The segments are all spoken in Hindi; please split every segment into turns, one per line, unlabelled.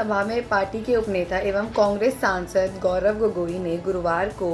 लोकसभा में पार्टी के उपनेता एवं कांग्रेस सांसद गौरव गोगोई ने गुरुवार को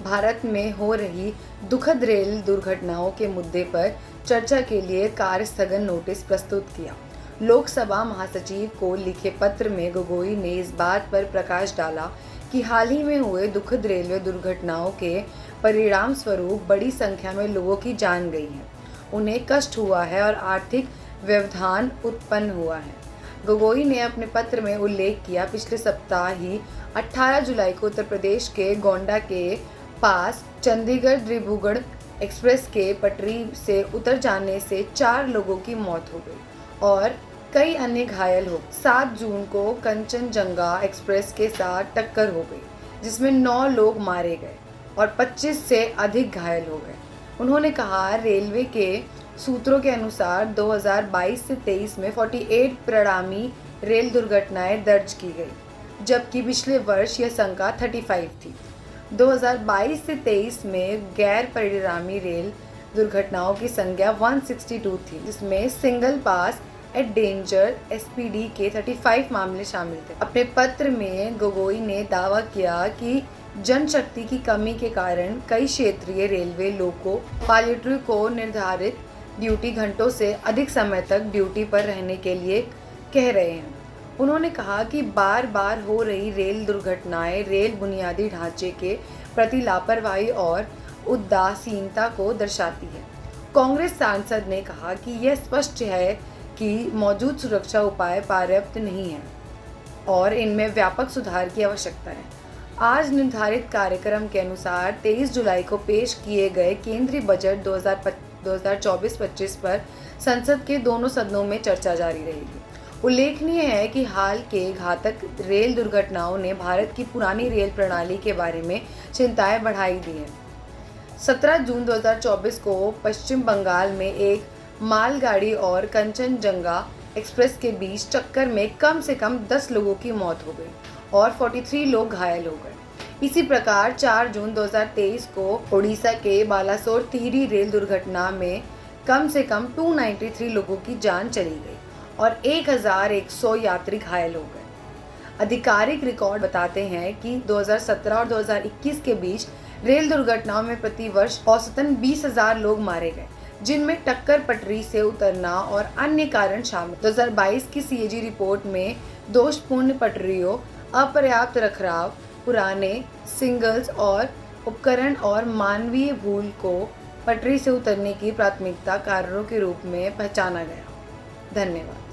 भारत में हो रही दुखद रेल दुर्घटनाओं के मुद्दे पर चर्चा के लिए कार्य स्थगन नोटिस प्रस्तुत किया। लोकसभा महासचिव को लिखे पत्र में गोगोई ने इस बात पर प्रकाश डाला कि हाल ही में हुए दुखद रेलवे दुर्घटनाओं के परिणाम स्वरूप बड़ी संख्या में लोगों की जान गई है, उन्हें कष्ट हुआ है और आर्थिक व्यवधान उत्पन्न हुआ है। गोगोई ने अपने पत्र में उल्लेख किया, पिछले सप्ताह ही 18 जुलाई को उत्तर प्रदेश के गोंडा के पास चंडीगढ़ डिब्रूगढ़ एक्सप्रेस के पटरी से उतर जाने से 4 लोगों की मौत हो गई और कई अन्य घायल हो। 7 जून को कंचनजंगा एक्सप्रेस के साथ टक्कर हो गई, जिसमें 9 लोग मारे गए और 25 से अधिक घायल हो गए। उन्होंने कहा, रेलवे के सूत्रों के अनुसार 2022 से 23 में 48 परिणामी रेल दुर्घटनाएं दर्ज की गई, जबकि पिछले वर्ष यह संख्या 35 थी। 2022 से 23 में गैर परिणामी रेल दुर्घटनाओं की संख्या 162 थी, जिसमें signal pass at danger SPD के 35 मामले शामिल थे। अपने पत्र में गोगोई ने दावा किया कि जनशक्ति की कमी के कारण कई क्षेत्रीय रेलवे लोको पायलटों को निर्धारित ड्यूटी घंटों से अधिक समय तक ड्यूटी पर रहने के लिए कह रहे हैं। उन्होंने कहा कि बार बार हो रही रेल दुर्घटनाएं रेल बुनियादी ढांचे के प्रति लापरवाही और उदासीनता को दर्शाती है। कांग्रेस सांसद ने कहा कि यह स्पष्ट है कि मौजूद सुरक्षा उपाय पर्याप्त नहीं हैं और इनमें व्यापक सुधार की आवश्यकता है। आज निर्धारित कार्यक्रम के अनुसार 23 जुलाई को पेश किए गए केंद्रीय बजट 2024-25 पर संसद के दोनों सदनों में चर्चा जारी रहेगी। उल्लेखनीय है कि हाल के घातक रेल दुर्घटनाओं ने भारत की पुरानी रेल प्रणाली के बारे में चिंताएं बढ़ाई दी हैं। 17 जून 2024 को पश्चिम बंगाल में एक मालगाड़ी और कंचनजंगा एक्सप्रेस के बीच टक्कर में कम से कम 10 लोगों की मौत हो गई और 43 लोग घायल हो गए। इसी प्रकार 4 जून 2023 को ओडिशा के बालासोर तिहरी रेल दुर्घटना में कम से कम 293 लोगों की जान चली गई और 1100 यात्री घायल हो गए। आधिकारिक रिकॉर्ड बताते हैं कि 2017 और 2021 के बीच रेल दुर्घटनाओं में प्रति वर्ष औसतन 20,000 लोग मारे गए, जिनमें टक्कर, पटरी से उतरना और अन्य कारण शामिल। 2022 की CAG रिपोर्ट में दोषपूर्ण पटरियों, अपर्याप्त रखरखाव, पुराने सिग्नल्स और उपकरण और मानवीय भूल को पटरी से उतरने की प्राथमिकता कारणों के रूप में पहचाना गया। धन्यवाद।